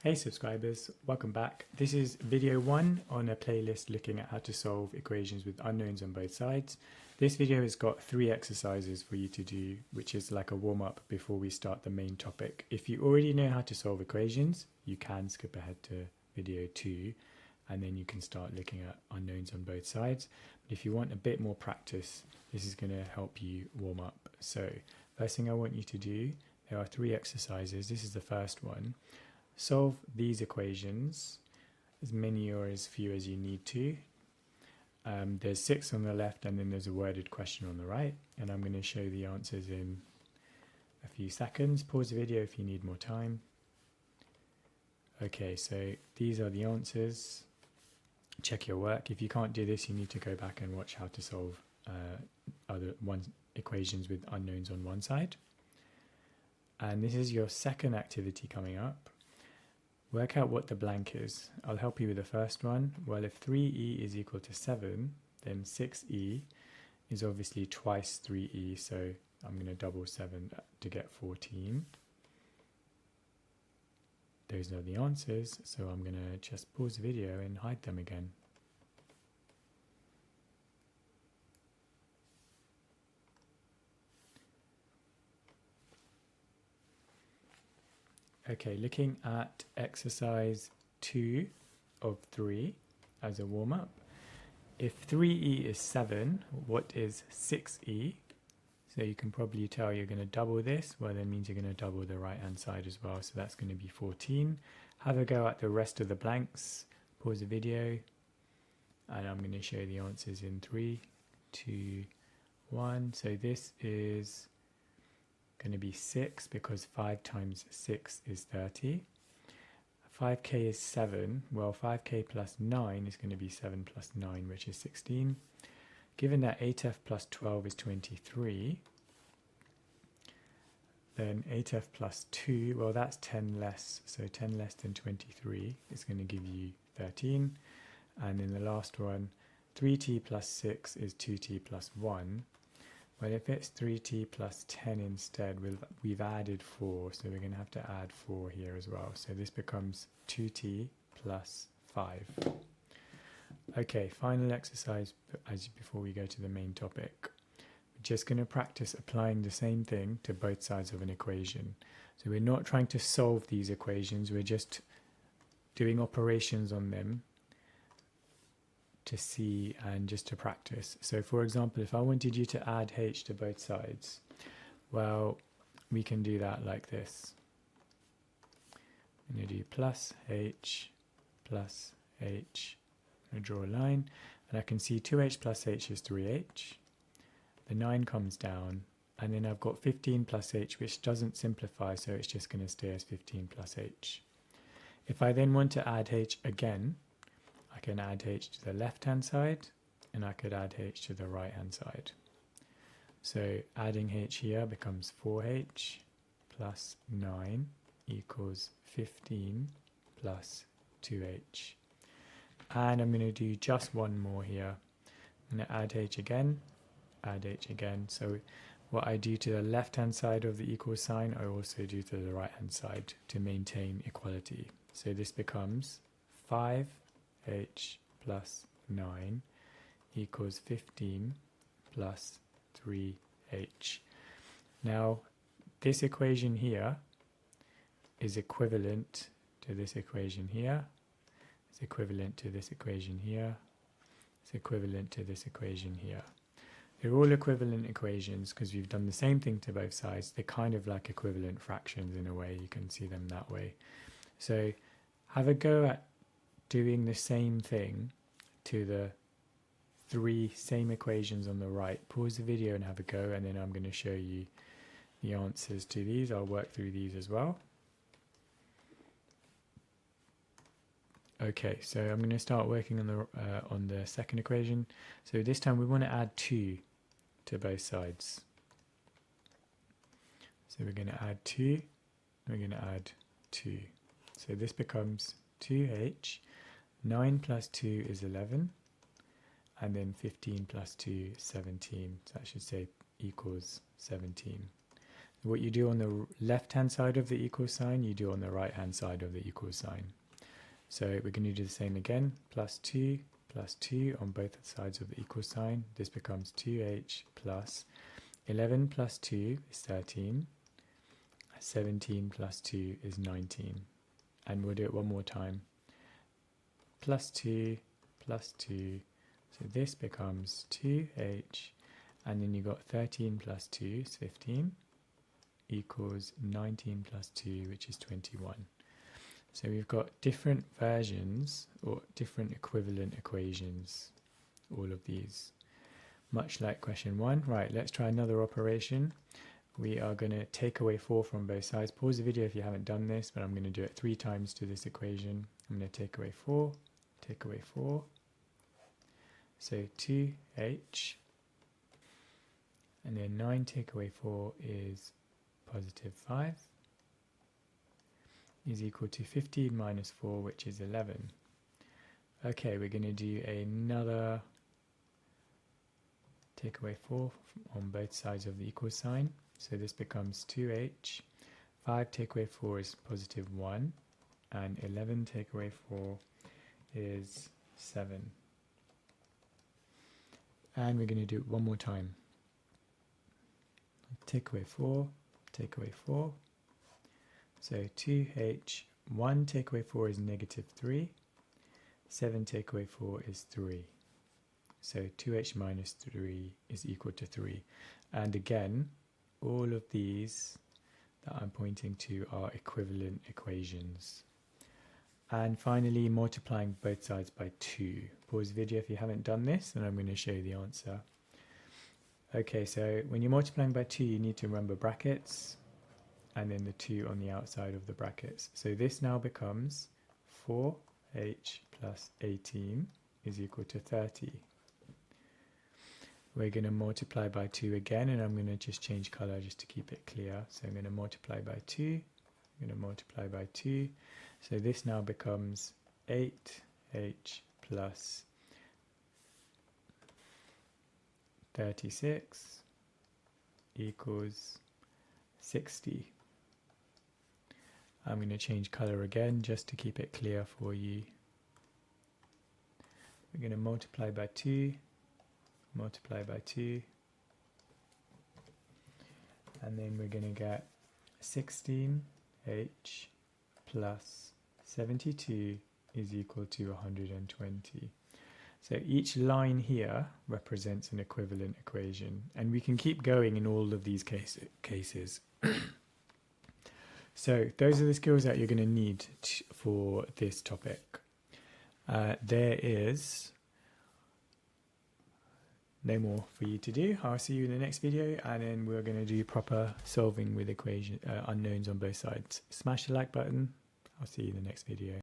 Hey subscribers, welcome back. This is video 1 on a playlist looking at how to solve equations with unknowns on both sides. This video has got 3 exercises for you to do, which is like a warm-up before we start the main topic. If you already know how to solve equations, you can skip ahead to video 2 and then you can start looking at unknowns on both sides. But if you want a bit more practice, this is going to help you warm up. So first thing I want you to do, there are 3 exercises. This is the first one. Solve these equations, as many or as few as you need to. There's 6 on the left and then there's a worded question on the right, and I'm going to show the answers in a few seconds. Pause the video if you need more time. Okay, so these are the answers. Check your work. If you can't do this, you need to go back and watch how to solve equations with unknowns on one side. And this is your second activity coming up. Work out what the blank is. I'll help you with the first one. Well, if 3e is equal to 7, then 6e is obviously twice 3e, so I'm going to double 7 to get 14. Those are the answers, so I'm going to just pause the video and hide them again. Okay, looking at exercise 2 of 3 as a warm-up. If 3e is 7, what is 6e? So you can probably tell you're going to double this. Well, that means you're going to double the right-hand side as well. So that's going to be 14. Have a go at the rest of the blanks. Pause the video. And I'm going to show the answers in 3, 2, 1. So this is going to be 6 because 5 times 6 is 30. 5k is 7. Well, 5k plus 9 is going to be 7 plus 9, which is 16. Given that 8f plus 12 is 23, then 8f plus 2, well, that's 10 less. So 10 less than 23 is going to give you 13. And in the last one, 3t plus 6 is 2t plus 1. Well, if it's 3t plus 10 instead, we've added 4, so we're going to have to add 4 here as well. So this becomes 2t plus 5. Okay, final exercise before we go to the main topic. We're just going to practice applying the same thing to both sides of an equation. So we're not trying to solve these equations, we're just doing operations on them to see and just to practice. So for example, if I wanted you to add h to both sides, well, we can do that like this. I'm going to do plus h plus h. I'm going to draw a line and I can see 2h plus h is 3h. The 9 comes down and then I've got 15 plus h, which doesn't simplify, so it's just going to stay as 15 plus h. If I then want to add h again, I can add h to the left-hand side and I could add h to the right-hand side. So adding h here becomes 4h plus 9 equals 15 plus 2h. And I'm going to do just one more here. I'm going to add h again, add h again. So what I do to the left-hand side of the equal sign, I also do to the right-hand side to maintain equality. So this becomes 5h plus 9 equals 15 plus 3h. Now, this equation here is equivalent to this equation here. It's equivalent to this equation here. It's equivalent to this equation here. They're all equivalent equations because we've done the same thing to both sides. They're kind of like equivalent fractions in a way. You can see them that way. So have a go at doing the same thing to the 3 same equations on the right. Pause the video and have a go, and then I'm going to show you the answers to these. I'll work through these as well. Okay, so I'm going to start working on the second equation. So this time we want to add 2 to both sides. So we're going to add 2, we're going to add 2. So this becomes 2h, 9 plus 2 is 11, and then 15 plus 2 is 17. So I should say equals 17. what you do on the left hand side of the equal sign, you do on the right hand side of the equal sign. So we're going to do the same again, plus 2 on both sides of the equal sign. This becomes 2h plus 11 plus 2 is 13, 17 plus 2 is 19. And we'll do it one more time. Plus 2, so this becomes 2h, and then you got 13 plus 2 is 15, equals 19 plus 2, which is 21. So we've got different versions or different equivalent equations, all of these. Much like question 1. Right, let's try another operation. We are going to take away 4 from both sides. Pause the video if you haven't done this, but I'm going to do it 3 times to this equation. I'm going to take away 4, take away 4. So 2h, and then 9 take away 4 is positive 5, is equal to 15 minus 4, which is 11. Okay, we're going to do another take away 4 on both sides of the equal sign. So this becomes 2h. 5 take away 4 is positive 1. And 11 take away 4 is 7. And we're going to do it one more time. Take away 4, take away 4. So 2h, 1 take away 4 is negative 3. 7 take away 4 is 3. So 2h minus 3 is equal to 3. And again, all of these that I'm pointing to are equivalent equations. And finally, multiplying both sides by 2. Pause the video if you haven't done this, and I'm going to show you the answer. Okay, so when you're multiplying by 2, you need to remember brackets, and then the 2 on the outside of the brackets. So this now becomes 4h plus 18 is equal to 30. We're going to multiply by 2 again, and I'm going to just change color just to keep it clear. So I'm going to multiply by 2, I'm going to multiply by 2. So this now becomes 8h plus 36 equals 60. I'm going to change color again just to keep it clear for you. We're going to multiply by 2, multiply by 2, and then we're going to get 16h plus 72 is equal to 120. So each line here represents an equivalent equation, and we can keep going in all of these cases. So those are the skills that you're going to need for this topic. There is no more for you to do. I'll see you in the next video, and then we're going to do proper solving with unknowns on both sides. Smash the like button. I'll see you in the next video.